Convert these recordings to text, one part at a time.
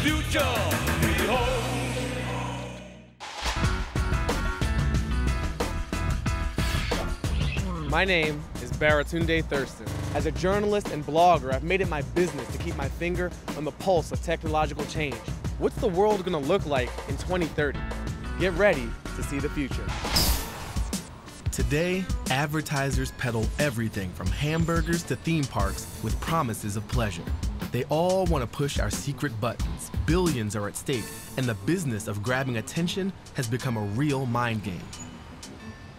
future behold. My name is Baratunde Thurston. As a journalist and blogger, I've made it my business to keep my finger on the pulse of technological change. What's the world gonna look like in 2030? Get ready to see the future. Today, advertisers peddle everything from hamburgers to theme parks with promises of pleasure. They all want to push our secret buttons. Billions are at stake, and the business of grabbing attention has become a real mind game.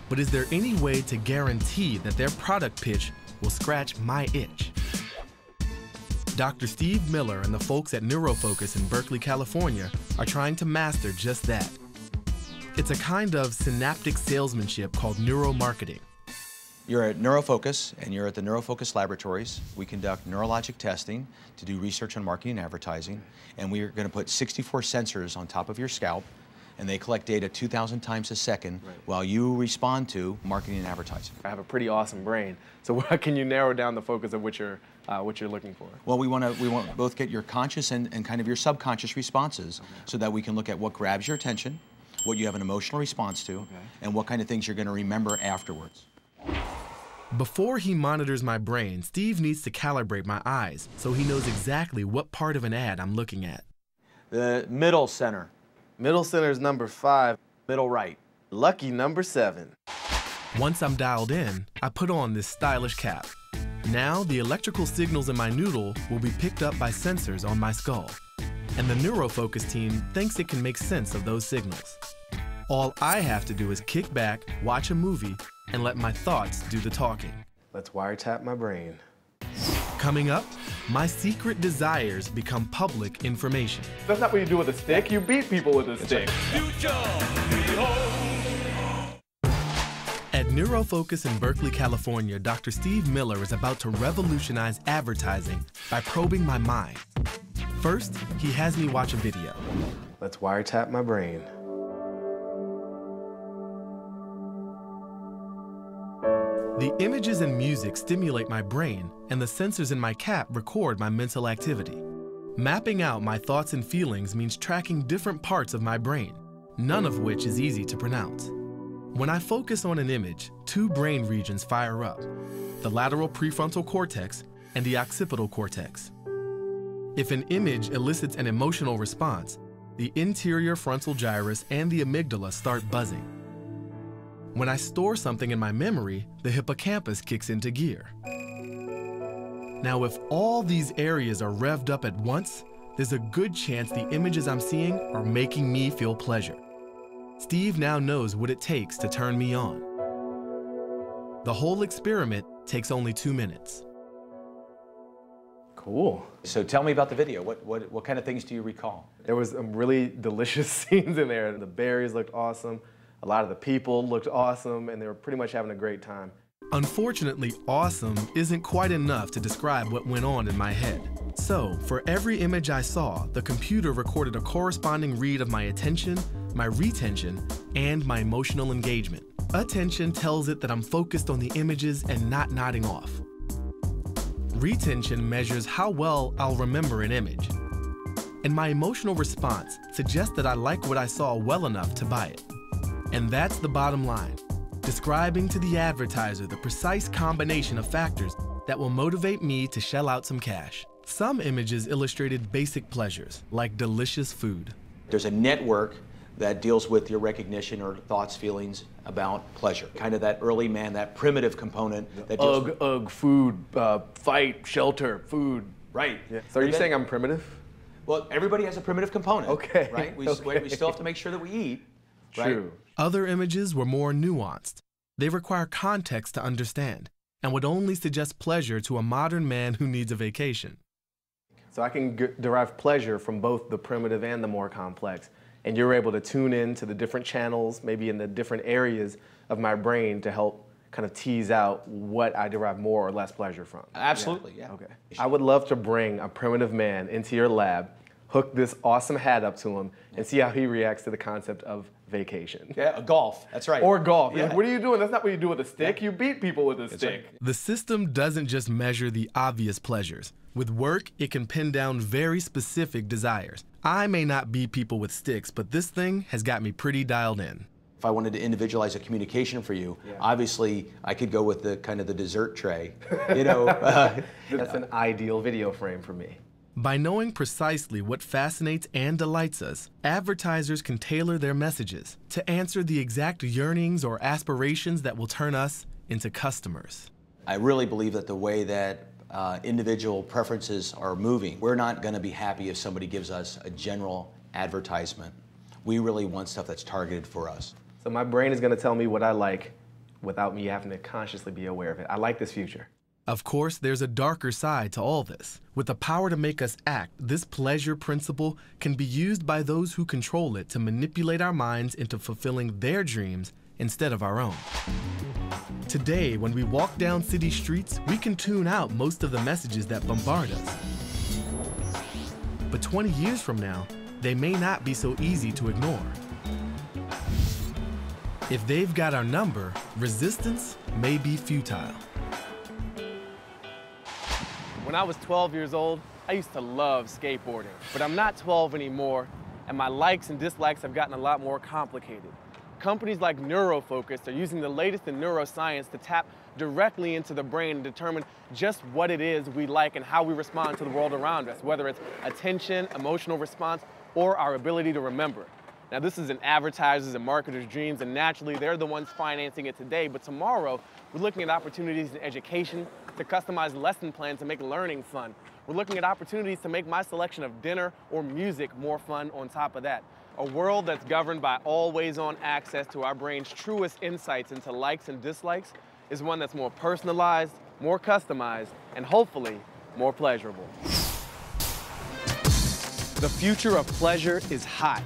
But is there any way to guarantee that their product pitch will scratch my itch? Dr. Steve Miller and the folks at NeuroFocus in Berkeley, California are trying to master just that. It's a kind of synaptic salesmanship called neuromarketing. You're at NeuroFocus, and you're at the NeuroFocus laboratories. We conduct neurologic testing to do research on marketing and advertising, and we're going to put 64 sensors on top of your scalp, and they collect data 2,000 times a second while you respond to marketing and advertising. I have a pretty awesome brain, so how can you narrow down the focus of what you're looking for? Well, we want to both get your conscious and kind of your subconscious responses, so that we can look at what grabs your attention, what you have an emotional response to, and what kind of things you're going to remember afterwards. Before he monitors my brain, Steve needs to calibrate my eyes so he knows exactly what part of an ad I'm looking at. The middle center. Middle center is number 5. Middle right. Lucky number 7. Once I'm dialed in, I put on this stylish cap. Now the electrical signals in my noodle will be picked up by sensors on my skull. And the NeuroFocus team thinks it can make sense of those signals. All I have to do is kick back, watch a movie, and let my thoughts do the talking. Let's wiretap my brain. Coming up, my secret desires become public information. That's not what you do with a stick. You beat people with a stick. Future behold. At NeuroFocus in Berkeley, California, Dr. Steve Miller is about to revolutionize advertising by probing my mind. First, he has me watch a video. Let's wiretap my brain. The images and music stimulate my brain, and the sensors in my cap record my mental activity. Mapping out my thoughts and feelings means tracking different parts of my brain, none of which is easy to pronounce. When I focus on an image, 2 brain regions fire up, the lateral prefrontal cortex and the occipital cortex. If an image elicits an emotional response, the interior frontal gyrus and the amygdala start buzzing. When I store something in my memory, the hippocampus kicks into gear. Now, if all these areas are revved up at once, there's a good chance the images I'm seeing are making me feel pleasure. Steve now knows what it takes to turn me on. The whole experiment takes only 2 minutes. Cool. So tell me about the video. What kind of things do you recall? There was some really delicious scenes in there. The berries looked awesome. A lot of the people looked awesome, and they were pretty much having a great time. Unfortunately, awesome isn't quite enough to describe what went on in my head. So, for every image I saw, the computer recorded a corresponding read of my attention, my retention, and my emotional engagement. Attention tells it that I'm focused on the images and not nodding off. Retention measures how well I'll remember an image. And my emotional response suggests that I like what I saw well enough to buy it. And that's the bottom line, describing to the advertiser the precise combination of factors that will motivate me to shell out some cash. Some images illustrated basic pleasures, like delicious food. There's a network that deals with your recognition or thoughts, feelings about pleasure. Kind of that early man, that primitive component that deals with... food, fight, shelter, food. Right. Yeah. So are you saying I'm primitive? Well, everybody has a primitive component. Okay. Right? We still have to make sure that we eat. True. Right? Other images were more nuanced. They require context to understand and would only suggest pleasure to a modern man who needs a vacation. So I can derive pleasure from both the primitive and the more complex. And you're able to tune in to the different channels, maybe in the different areas of my brain to help kind of tease out what I derive more or less pleasure from. Absolutely, yeah. Okay. I would love to bring a primitive man into your lab, hook this awesome hat up to him, and see how he reacts to the concept of vacation. Yeah, golf. That's right. Or golf. Yeah. Like, what are you doing? That's not what you do with a stick. You beat people with a stick. right. The system doesn't just measure the obvious pleasures. With work, it can pin down very specific desires. I may not beat people with sticks, but this thing has got me pretty dialed in. If I wanted to individualize a communication for you, obviously I could go with the kind of the dessert tray. You know, That's an ideal video frame for me. By knowing precisely what fascinates and delights us, advertisers can tailor their messages to answer the exact yearnings or aspirations that will turn us into customers. I really believe that the way that individual preferences are moving, we're not going to be happy if somebody gives us a general advertisement. We really want stuff that's targeted for us. So my brain is going to tell me what I like without me having to consciously be aware of it. I like this future. Of course, there's a darker side to all this. With the power to make us act, this pleasure principle can be used by those who control it to manipulate our minds into fulfilling their dreams instead of our own. Today, when we walk down city streets, we can tune out most of the messages that bombard us. But 20 years from now, they may not be so easy to ignore. If they've got our number, resistance may be futile. When I was 12 years old, I used to love skateboarding, but I'm not 12 anymore, and my likes and dislikes have gotten a lot more complicated. Companies like NeuroFocus are using the latest in neuroscience to tap directly into the brain and determine just what it is we like and how we respond to the world around us, whether it's attention, emotional response, or our ability to remember. Now, this is in advertisers' and marketers' dreams, and naturally, they're the ones financing it today, but tomorrow, we're looking at opportunities in education to customize lesson plans to make learning fun. We're looking at opportunities to make my selection of dinner or music more fun on top of that. A world that's governed by always-on access to our brain's truest insights into likes and dislikes is one that's more personalized, more customized, and hopefully, more pleasurable. The future of pleasure is hot.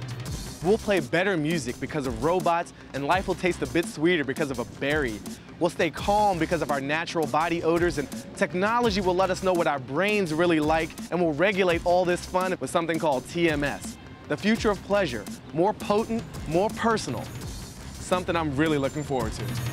We'll play better music because of robots, and life will taste a bit sweeter because of a berry. We'll stay calm because of our natural body odors, and technology will let us know what our brains really like, and we'll regulate all this fun with something called TMS. The future of pleasure, more potent, more personal. Something I'm really looking forward to.